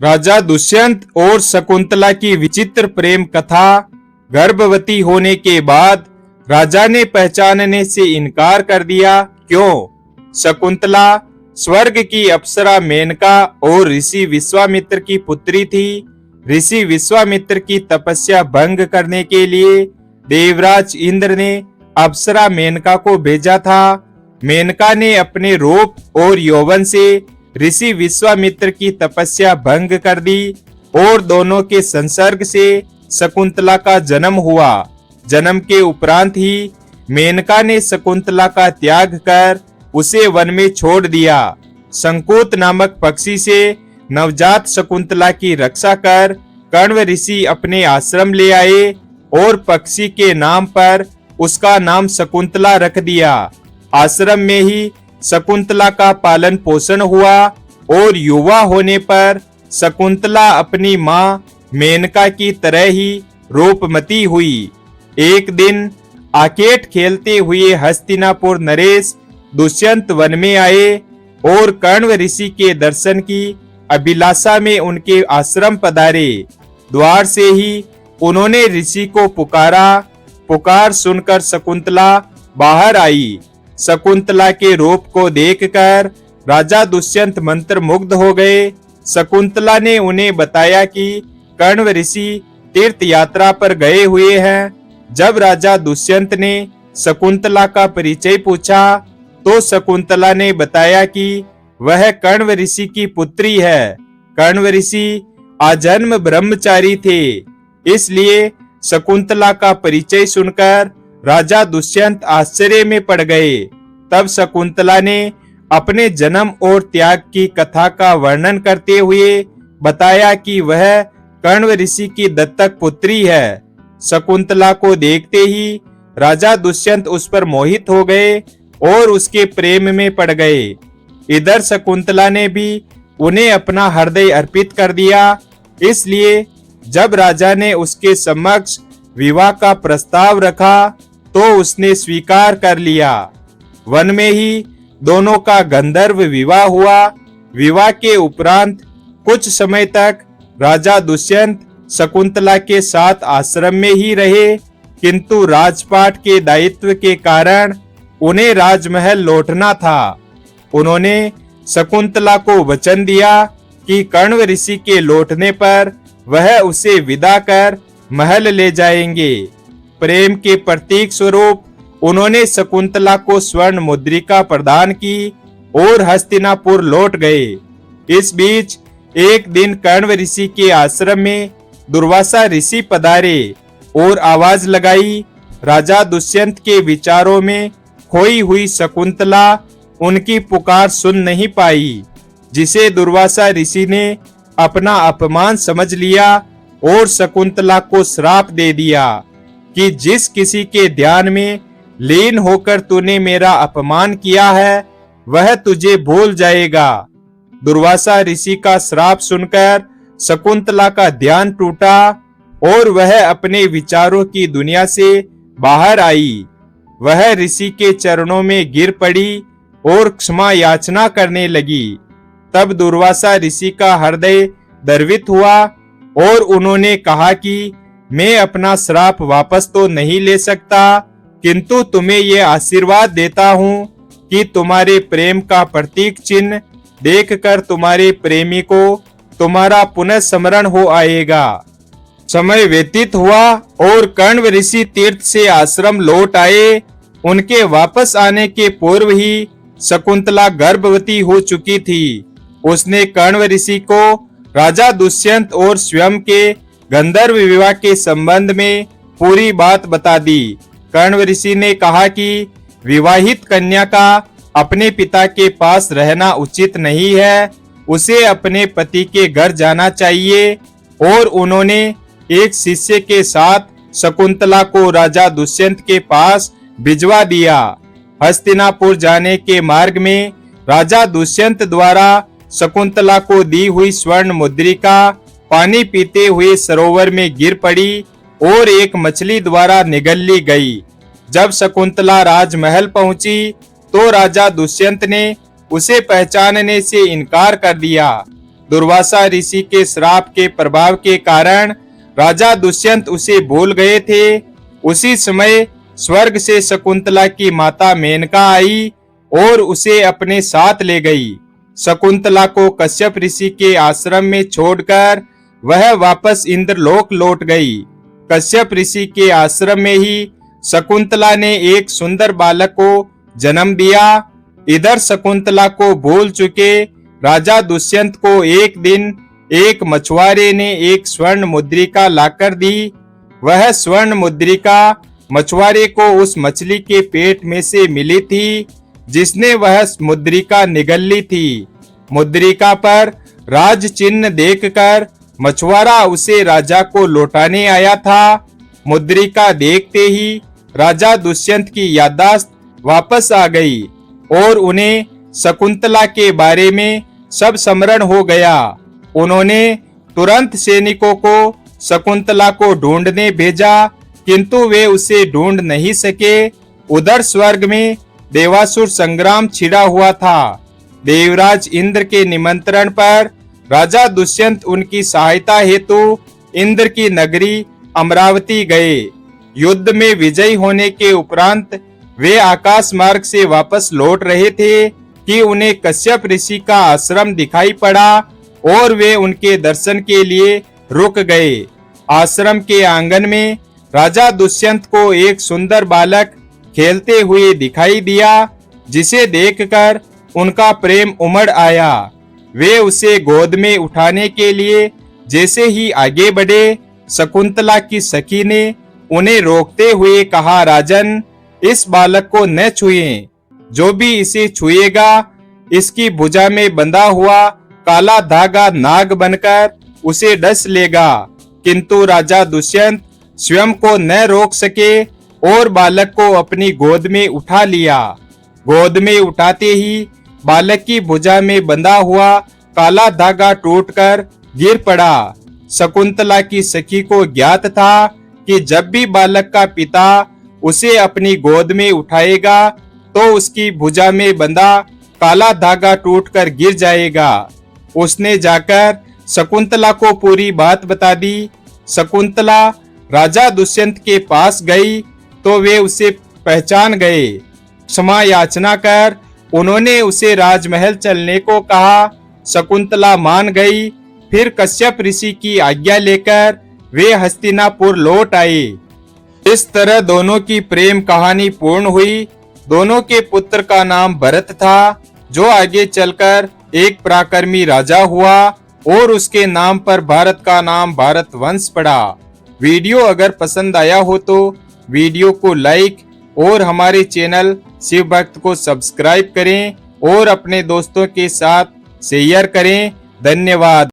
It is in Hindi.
राजा दुष्यंत और शकुंतला की विचित्र प्रेम कथा। गर्भवती होने के बाद राजा ने पहचानने से इनकार कर दिया। क्यों? शकुंतला स्वर्ग की अप्सरा मेनका और ऋषि विश्वामित्र की पुत्री थी। ऋषि विश्वामित्र की तपस्या भंग करने के लिए देवराज इंद्र ने अप्सरा मेनका को भेजा था। मेनका ने अपने रूप और यौवन से ऋषि विश्वामित्र की तपस्या भंग कर दी और दोनों के संसर्ग से शकुंतला का जन्म हुआ। जन्म के उपरांत ही मेनका ने शकुंतला का त्याग कर उसे वन में छोड़ दिया। शंकुत नामक पक्षी से नवजात शकुंतला की रक्षा कर कण्व ऋषि अपने आश्रम ले आए और पक्षी के नाम पर उसका नाम शकुंतला रख दिया। आश्रम में ही शकुंतला का पालन पोषण हुआ और युवा होने पर शकुंतला अपनी माँ मेनका की तरह ही रूपमती हुई। एक दिन आकेट खेलते हुए हस्तिनापुर नरेश दुष्यंत वन में आए और कण्व ऋषि के दर्शन की अभिलाषा में उनके आश्रम पधारे। द्वार से ही उन्होंने ऋषि को पुकारा। पुकार सुनकर शकुंतला बाहर आई। शकुंतला के रूप को देखकर राजा दुष्यंत मंत्रमुग्ध हो गए। शकुंतला ने उन्हें बताया कि कण्व ऋषि तीर्थ यात्रा पर गए हुए हैं। जब राजा दुष्यंत ने शकुंतला का परिचय पूछा तो शकुंतला ने बताया कि वह कण्व ऋषि की पुत्री है। कण्व ऋषि आजन्म ब्रह्मचारी थे, इसलिए शकुंतला का परिचय सुनकर राजा दुष्यंत आश्चर्य में पड़ गए। तब शकुंतला ने अपने जन्म और त्याग की कथा का वर्णन करते हुए बताया कि वह कण्व ऋषि की दत्तक पुत्री है। शकुंतला को देखते ही राजा दुष्यंत उस पर मोहित हो गए और उसके प्रेम में पड़ गए। इधर शकुंतला ने भी उन्हें अपना हृदय अर्पित कर दिया। इसलिए जब राजा ने उसके समक्ष विवाह का प्रस्ताव रखा तो उसने स्वीकार कर लिया। वन में ही दोनों का गंधर्व विवाह हुआ। विवाह के उपरांत कुछ समय तक राजा दुष्यंत शकुंतला के साथ आश्रम में ही रहे, किंतु राजपाट के दायित्व के कारण उन्हें राजमहल लौटना था। उन्होंने शकुंतला को वचन दिया कि कण्व ऋषि के लौटने पर वह उसे विदा कर महल ले जाएंगे। प्रेम के प्रतीक स्वरूप उन्होंने शकुंतला को स्वर्ण मुद्रिका प्रदान की और हस्तिनापुर लौट गए। इस बीच एक दिन कण्व ऋषि के आश्रम में दुर्वासा ऋषि पधारे और आवाज लगाई। राजा दुष्यंत के विचारों में खोई हुई शकुंतला उनकी पुकार सुन नहीं पाई, जिसे दुर्वासा ऋषि ने अपना अपमान समझ लिया और शकुंतला को श्राप दे दिया कि जिस किसी के ध्यान में लीन होकर तूने मेरा अपमान किया है वह तुझे भूल जाएगा। दुर्वासा ऋषि का श्राप सुनकर शकुंतला का ध्यान टूटा और वह अपने विचारों की दुनिया से बाहर आई। वह ऋषि के चरणों में गिर पड़ी और क्षमा याचना करने लगी। तब दुर्वासा ऋषि का हृदय द्रवित हुआ और उन्होंने कहा कि मैं अपना श्राप वापस तो नहीं ले सकता, किंतु तुम्हें ये आशीर्वाद देता हूँ कि तुम्हारे प्रेम का प्रतीक चिन्ह देखकर तुम्हारे प्रेमी को तुम्हारा पुनः स्मरण हो आएगा। समय व्यतीत हुआ और कण्व ऋषि तीर्थ से आश्रम लौट आए। उनके वापस आने के पूर्व ही शकुंतला गर्भवती हो चुकी थी। उसने कण्व ऋषि को राजा दुष्यंत और स्वयं के गंधर्व विवाह के संबंध में पूरी बात बता दी। कण्व ऋषि ने कहा कि विवाहित कन्या का अपने पिता के पास रहना उचित नहीं है, उसे अपने पति के घर जाना चाहिए। और उन्होंने एक शिष्य के साथ शकुंतला को राजा दुष्यंत के पास भिजवा दिया। हस्तिनापुर जाने के मार्ग में राजा दुष्यंत द्वारा शकुंतला को दी हुई स्वर्ण मुद्रिका पानी पीते हुए सरोवर में गिर पड़ी और एक मछली द्वारा निगल ली गई। जब शकुंतला राजमहल पहुंची तो राजा दुष्यंत ने उसे पहचानने से इनकार कर दिया। दुर्वासा ऋषि के श्राप के प्रभाव के कारण राजा दुष्यंत उसे भूल गए थे। उसी समय स्वर्ग से शकुंतला की माता मेनका आई और उसे अपने साथ ले गई। शकुंतला को कश्यप ऋषि के आश्रम में छोड़कर वह वापस इंद्रलोक लौट गई। कश्यप ऋषि के आश्रम में ही शकुंतला ने एक सुंदर बालक को जन्म दिया। इधर शकुंतला को भूल चुके राजा दुष्यंत को एक दिन एक मछुआरे ने एक स्वर्ण मुद्रिका लाकर दी। वह स्वर्ण मुद्रिका मछुआरे को उस मछली के पेट में से मिली थी जिसने वह मुद्रिका निगल ली थी। मुद्रिका पर राज चिन्ह देखकर मछुआरा उसे राजा को लौटाने आया था। मुद्रिका देखते ही राजा दुष्यंत की याददाश्त वापस आ गई और उन्हें शकुंतला के बारे में सब स्मरण हो गया। उन्होंने तुरंत सैनिकों को शकुंतला को ढूंढने भेजा, किंतु वे उसे ढूंढ नहीं सके। उधर स्वर्ग में देवासुर संग्राम छिड़ा हुआ था। देवराज इंद्र के निमंत्रण पर राजा दुष्यंत उनकी सहायता हेतु इंद्र की नगरी अमरावती गए। युद्ध में विजयी होने के उपरांत वे आकाश मार्ग से वापस लौट रहे थे कि उन्हें कश्यप ऋषि का आश्रम दिखाई पड़ा और वे उनके दर्शन के लिए रुक गए। आश्रम के आंगन में राजा दुष्यंत को एक सुंदर बालक खेलते हुए दिखाई दिया, जिसे देखकर उनका प्रेम उमड़ आया। वे उसे गोद में उठाने के लिए जैसे ही आगे बढ़े, शकुंतला की सखी ने उन्हें रोकते हुए कहा, राजन, इस बालक को न छुएं। जो भी इसे छुएगा इसकी भुजा में बंधा हुआ काला धागा नाग बनकर उसे डस लेगा। किंतु राजा दुष्यंत स्वयं को न रोक सके और बालक को अपनी गोद में उठा लिया। गोद में उठाते ही बालक की भुजा में बंधा हुआ काला धागा टूटकर गिर पड़ा। शकुंतला की सखी को ज्ञात था कि जब भी बालक का पिता उसे अपनी गोद में उठाएगा तो उसकी भुजा में बंधा काला धागा टूटकर गिर जाएगा। उसने जाकर शकुंतला को पूरी बात बता दी। शकुंतला राजा दुष्यंत के पास गई तो वे उसे पहचान गए। क्षमा याचना कर उन्होंने उसे राजमहल चलने को कहा। शकुंतला मान गई। फिर कश्यप ऋषि की आज्ञा लेकर वे हस्तिनापुर लौट आए। इस तरह दोनों की प्रेम कहानी पूर्ण हुई। दोनों के पुत्र का नाम भरत था, जो आगे चलकर एक पराक्रमी राजा हुआ और उसके नाम पर भारत का नाम भारत वंश पड़ा। वीडियो अगर पसंद आया हो तो वीडियो को लाइक और हमारे चैनल शिव भक्त को सब्सक्राइब करें और अपने दोस्तों के साथ शेयर करें। धन्यवाद।